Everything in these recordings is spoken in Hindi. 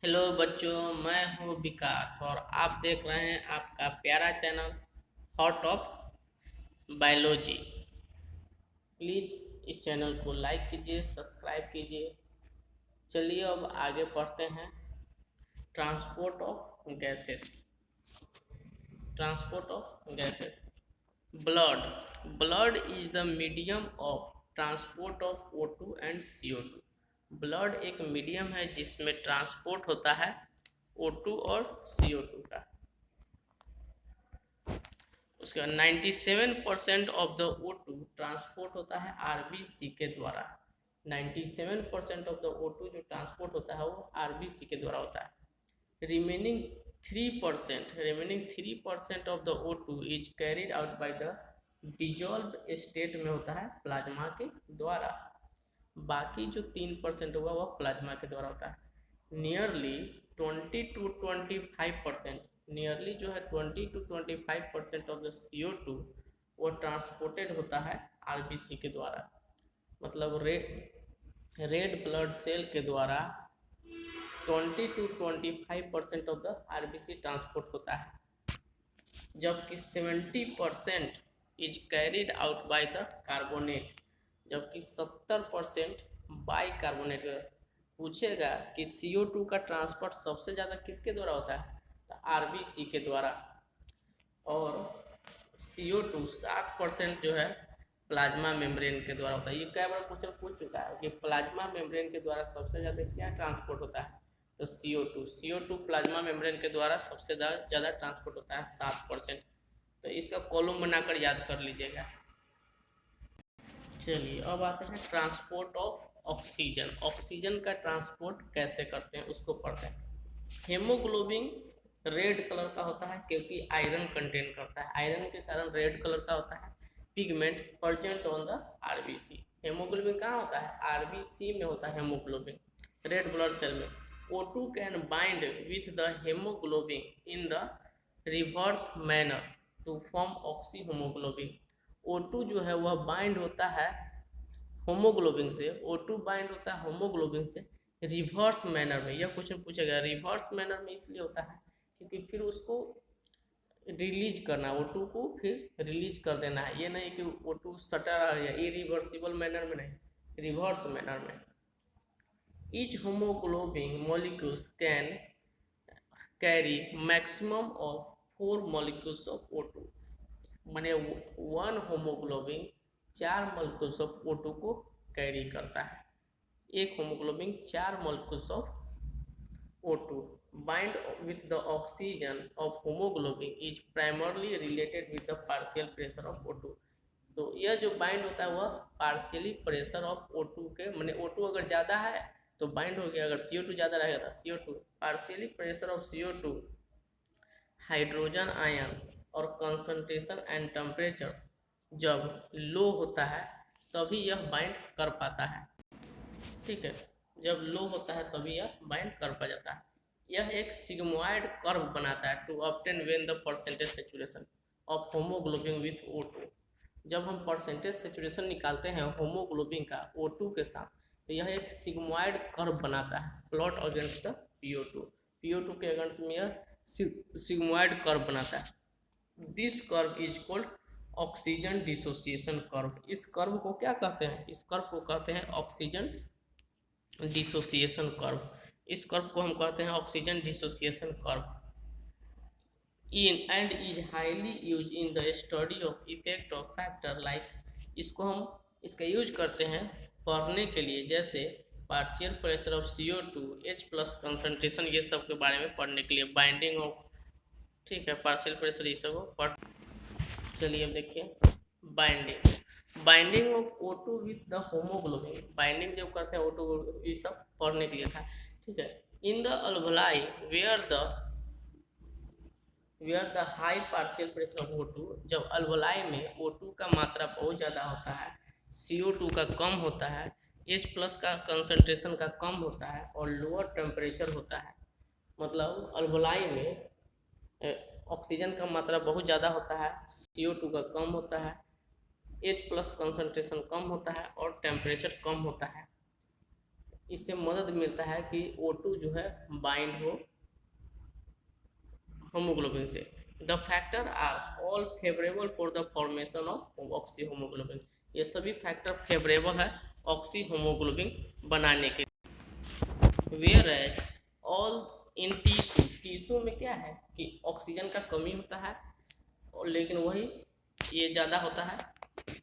हेलो बच्चों, मैं हूं विकास और आप देख रहे हैं आपका प्यारा channel hot of biology. Please इस चैनल को लाइक कीजिए, सब्सक्राइब कीजिए। चलिए अब आगे पढ़ते हैं। Transport of gases. Transport of gases. Blood blood is the medium of transport of O2 and CO2। Blood एक मीडियम है जिसमें ट्रांसपोर्ट होता है O2 और CO2 का। उसके बाद 97% ऑफ द O2 ट्रांसपोर्ट होता है RBC के द्वारा। 97% ऑफ द O2 जो ट्रांसपोर्ट होता है वो RBC के द्वारा होता है। Remaining 3% of the O2 is carried out by the dissolve state में होता है प्लाज्मा के द्वारा। बाकी जो 3% होगा वह प्लाज्मा के द्वारा होता है। नियरली 20 to 25%, नियरली जो है 20 to 25% ऑफ द CO2 वो ट्रांसपोर्टेड होता है RBC के द्वारा। मतलब रेड ब्लड सेल के द्वारा 20 to 25% of the RBC transport होता है, जबकि 70% is carried out by the carbonate, जबकि 70% बाई कार्बोनेट। पूछेगा कि CO2 का ट्रांसपोर्ट सबसे ज़्यादा किसके द्वारा होता है, तो RBC के द्वारा। और CO2 7% जो है प्लाज्मा मेम्ब्रेन के द्वारा होता है। ये कई बार क्वेश्चन पूछ चुका है कि प्लाज्मा मेम्ब्रेन के द्वारा सबसे ज़्यादा क्या ट्रांसपोर्ट होता है, तो CO2 प्लाज्मा मेम्ब्रेन के द्वारा सबसे ज़्यादा ट्रांसपोर्ट होता है 7%। तो इसका कॉलम बनाकर याद कर लीजिएगा। चलिए अब आते हैं ट्रांसपोर्ट ऑफ ऑक्सीजन। ऑक्सीजन का ट्रांसपोर्ट कैसे करते हैं उसको पढ़ते हैं। हेमोग्लोबिन रेड कलर का होता है क्योंकि आयरन कंटेन करता है। आयरन के कारण रेड कलर का होता है। Pigment present on the RBC। Haemoglobin कहाँ होता है, RBC में होता है हेमोग्लोबिन, रेड ब्लड सेल में। O2 can bind with the haemoglobin in the reverse manner to form oxy haemoglobin. O2 जो है वह बाइंड होता है होमोग्लोबिन से। O2 बाइंड होता है होमोग्लोबिन से रिवर्स मैनर में। यह क्वेश्चन पूछेगा रिवर्स मैनर में, इसलिए होता है क्योंकि फिर उसको रिलीज करना है, O2 को फिर रिलीज कर देना है। ये नहीं कि O2 सटा रह गया, इरिवर्सिबल मैनर में नहीं, रिवर्स मैनर में। Each haemoglobin molecules can carry maximum of 4 molecules of O2। माने 1 होमोग्लोबिन 4 मॉलिक्यूल्स ऑफ O2 को कैरी करता है। एक haemoglobin 4 molecules of O2 bind with the oxygen of hemoglobin is primarily related with the partial pressure of O2। तो यह जो बाइंड होता है वह पार्शियली प्रेशर ऑफ O2 के, माने O2 अगर ज़्यादा है तो बाइंड हो गया, अगर CO2 ज़्यादा रहेगा तो CO2। Partially pressure of CO2, hydrogen ion और कंसंट्रेशन एंड टेम्परेचर जब लो होता है तभी यह बाइंड कर पाता है। ठीक है, जब लो होता है तभी यह बाइंड कर पा जाता है। यह एक सिग्मोइड कर्व बनाता है to obtain when the percentage saturation of haemoglobin with O2। जब हम परसेंटेज सेचुरेशन निकालते हैं होमोग्लोबिन का O2 के साथ, तो यह एक सिग्मोइड कर्व बनाता है प्लॉट अगेंस्ट द PO2 के अगेंस्ट में यह सिग्मोइड कर्व बनाता है। This curve is called oxygen dissociation curve. इस कर्व को क्या कहते हैं, इस कर्व को कहते हैं ऑक्सीजन डिसोसिएशन कर्व। इस कर्व को हम कहते हैं oxygen dissociation curve. In and is highly use in the study of effect of factor like. इसको हम इसका यूज करते हैं पढ़ने के लिए, जैसे partial pressure of CO2, H+ concentration, ये सब के बारे में पढ़ने के लिए। बाइंडिंग ऑफ, ठीक है, पार्शियल प्रेशर ये सब पढ़। चलिए अब देखिए binding of O2 with the haemoglobin. Binding जब करते हैं O2, ये सब पढ़ने के लिए था। ठीक है, in the alveoli where the high partial pressure of O2, जब अल्वलाई में O2 का मात्रा बहुत ज़्यादा होता है, CO2 का कम होता है, H+ का कंसंट्रेशन का कम होता है और लोअर टेम्परेचर होता है। मतलब अल्वलाई में ऑक्सीजन का मात्रा बहुत ज़्यादा होता है, CO2 का कम होता है, H+ कंसंट्रेशन कम होता है और टेम्परेचर कम होता है। इससे मदद मिलता है कि O2 जो है बाइंड हो होमोग्लोबिन से। The factor are all favourable for the formation of oxy haemoglobin. ये सभी फैक्टर फेवरेबल है ऑक्सी होमोग्लोबिन बनाने के। Whereas all in tissue, tissue में क्या है कि ऑक्सीजन का कमी होता है और लेकिन वही ये ज़्यादा होता है,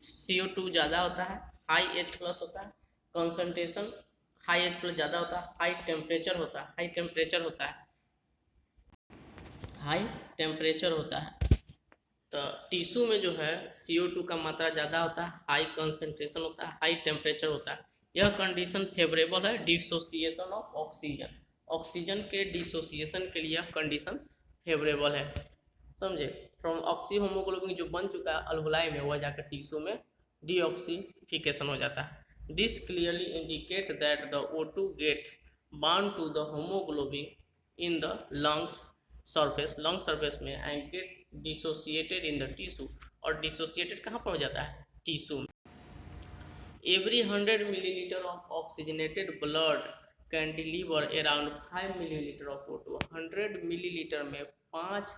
CO2 ज़्यादा होता है, हाई H प्लस होता है, कंसंट्रेशन हाई H प्लस ज़्यादा होता है, हाई टेम्परेचर होता है, हाई टेम्परेचर होता है, हाई टेम्परेचर होता है। तो टिश्यू में जो है CO2 का मात्रा ज़्यादा होता है, हाई कंसंट्रेशन होता है, हाई टेम्परेचर होता है। यह कंडीशन फेवरेबल है डिसोसिएशन ऑफ ऑक्सीजन, ऑक्सीजन के डिसोसिएशन के लिए यह कंडीशन फेवरेबल है। समझे? फ्रॉम ऑक्सी होमोग्लोबिन जो बन चुका है अल्वोलाई में, वह जाकर टिश्यू में डीऑक्सीफिकेशन हो जाता है। This clearly indicate that the O2 get bound to the haemoglobin in the lungs surface, lung surface में, and get dissociated in the tissue, और डिसोसिएटेड कहाँ पर हो जाता है? टिश्यू में। Every 100 millilitre of oxygenated blood can deliver around 5 millilitre of O2। 100 millilitre में 5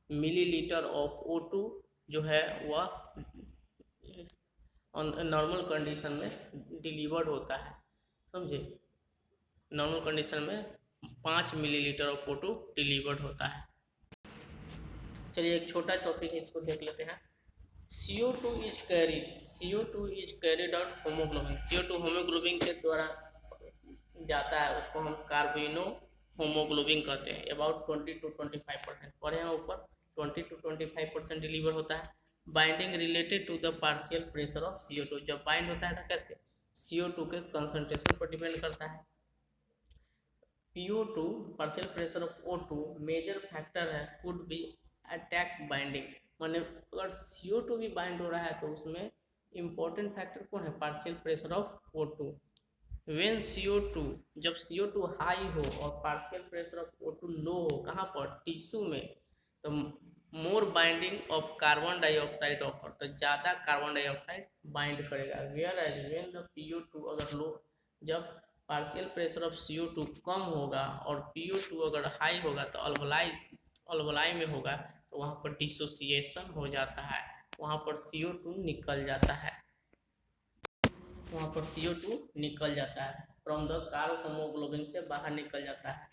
मिलीलीटर ऑफ O2 जो है वह नॉर्मल कंडीशन में डिलीवर्ड होता है। समझे? नॉर्मल कंडीशन में 5 मिलीलीटर ऑफ O2 डिलीवर्ड होता है। चलिए एक छोटा टॉपिक है, इसको देख लेते हैं। CO2 is carried out haemoglobin. CO2 haemoglobin के द्वारा जाता है, उसको हम कार्बोनो होमोग्लोबिन कहते हैं। अबाउट 20 to 25% पढ़े हैं ऊपर, 20 to 25% डिलीवर होता है। Binding related to the partial pressure of CO2। जब बाइंड होता है तो कैसे? CO2 के कंसंट्रेशन पर डिपेंड करता है। PO2 partial pressure of O2 major factor है, कुड बी अटैक बाइंडिंग। माने अगर CO2 भी बाइंड हो रहा है तो उसमें इम्पोर्टेंट फैक्टर कौन है? Partial pressure of O2। When CO2, जब CO2 हाई हो और पार्शियल प्रेशर ऑफ O2 लो हो, कहाँ पर? टिश्यू में, तो more binding of carbon dioxide offer, तो ज़्यादा कार्बन डाइऑक्साइड बाइंड करेगा। Whereas when the PO2 अगर लो, जब पार्शियल प्रेशर ऑफ CO2 कम होगा और PO2 अगर हाई होगा तो अल्वोलाई में होगा, तो वहाँ पर डिसोसिएशन हो जाता है, वहाँ पर CO2 निकल जाता है, वहाँ पर CO2 निकल जाता है, फ्रॉम द कार्ब होमोग्लोबिन से बाहर निकल जाता है।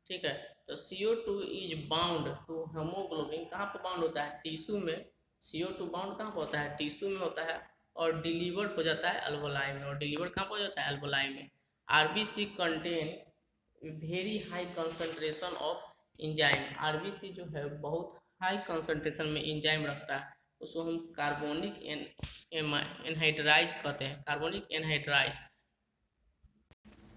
ठीक है, तो CO2 is bound to haemoglobin, कहाँ पर बाउंड होता है? टिश्यू में। CO2 बाउंड कहाँ पर होता है? टिश्यू में होता है, और डिलीवर्ड हो जाता है अल्वोलाई में, और डिलीवर्ड कहाँ पर हो जाता है? अल्वोलाई में। RBC contain very high concentration of enzyme. RBC जो है बहुत हाई कंसंट्रेशन में इंजाइम रखता है, उसको हम कार्बोनिक एनहाइड्राइज कहते हैं, कार्बोनिक एनहाइड्राइज,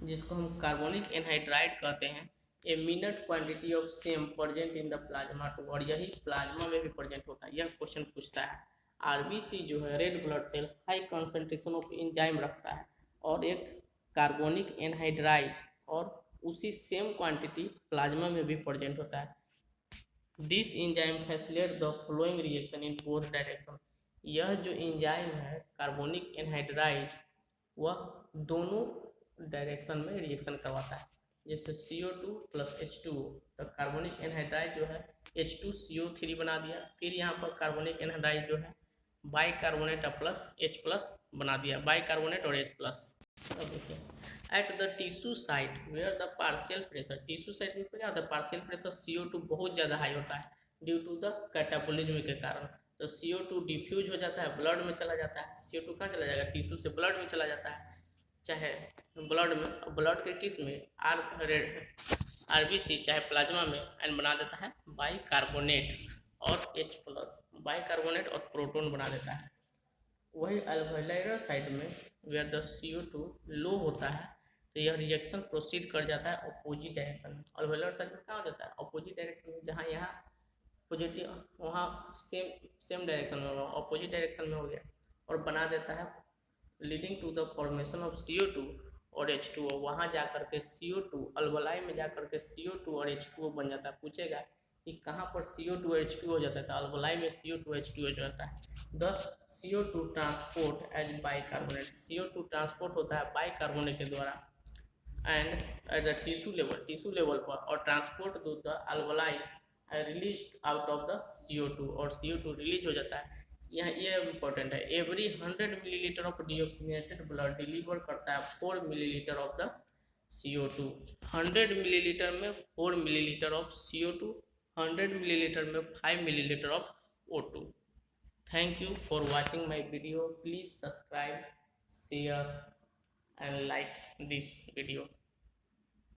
जिसको हम कार्बोनिक एनहाइड्राइड कहते हैं। A minute quantity of same present in the plasma too, और यही प्लाज्मा में भी प्रेजेंट होता है। यह क्वेश्चन पूछता है। RBC जो है red blood cell high concentration of enzyme रखता है और एक कार्बोनिक एनहाइड्राइड, और उसी सेम क्वांटिटी प्लाज्मा में भी प्रेजेंट होता है। This enzyme facilitate the flowing reaction in both direction. यह जो एंजाइम है कार्बोनिक एनहाइड्राइड, वह दोनों डायरेक्शन में रिएक्शन करवाता है। जैसे CO2 प्लस H2O, तो कार्बोनिक एनहाइड्राइड जो है H2CO3 बना दिया, फिर यहाँ पर कार्बोनिक एनहाइड्राइड जो है बाइकार्बोनेट प्लस H प्लस बना दिया, बाइकार्बोनेट और H प्लस। अब देखिए, at the tissue site where the partial pressure, tissue site में क्या होता है? पार्शियल प्रेशर CO2 बहुत ज़्यादा हाई होता है ड्यू टू द कैटाबोलिज्म के कारण, तो CO2 डिफ्यूज हो जाता है, ब्लड में चला जाता है। CO2 कहाँ चला जाएगा? टिश्यू से ब्लड में चला जाता है, चाहे ब्लड में, ब्लड के किस में? RBC, चाहे प्लाज्मा में, एंड बना देता है बाइकार्बोनेट और H प्लस, बाइकार्बोनेट और प्रोटॉन बना देता है। वही अल्वेलर साइड में वेयर द CO2 लो होता है, तो यह रिएक्शन प्रोसीड कर जाता है अपोजिट डायरेक्शन में। अल्वेलर साइड में क्या हो जाता है? अपोजिट डायरेक्शन में, जहाँ यहाँ पॉजिटिव वहाँ सेम डायरेक्शन में होगा, अपोजिट डायरेक्शन में हो गया, और बना देता है leading to the formation of CO2 और H2O। वहाँ जाकर के CO2 अल्वोलाई में जाकर के CO2 और H2O बन जाता है। पूछेगा कि कहाँ पर CO2 और H2O हो जाता है, तो अल्वोलाई में CO2 H2O हो जाता है। दस CO2 transport as bicarbonate, CO2 transport होता है बाइकार्बोनेट के द्वारा and at the tissue level पर और transport to the alveoli are released out of the CO2 और CO2 रिलीज हो जाता है। यहाँ ये इम्पोर्टेंट है, every 100 millilitre of deoxygenated blood deliver करता है 4 millilitre of the CO2। 100 millilitre में 4 मिलीलीटर ऑफ CO2, 100 मिलीलीटर में 5 millilitre of O2। Thank you for watching my video. Please subscribe, share and like this video.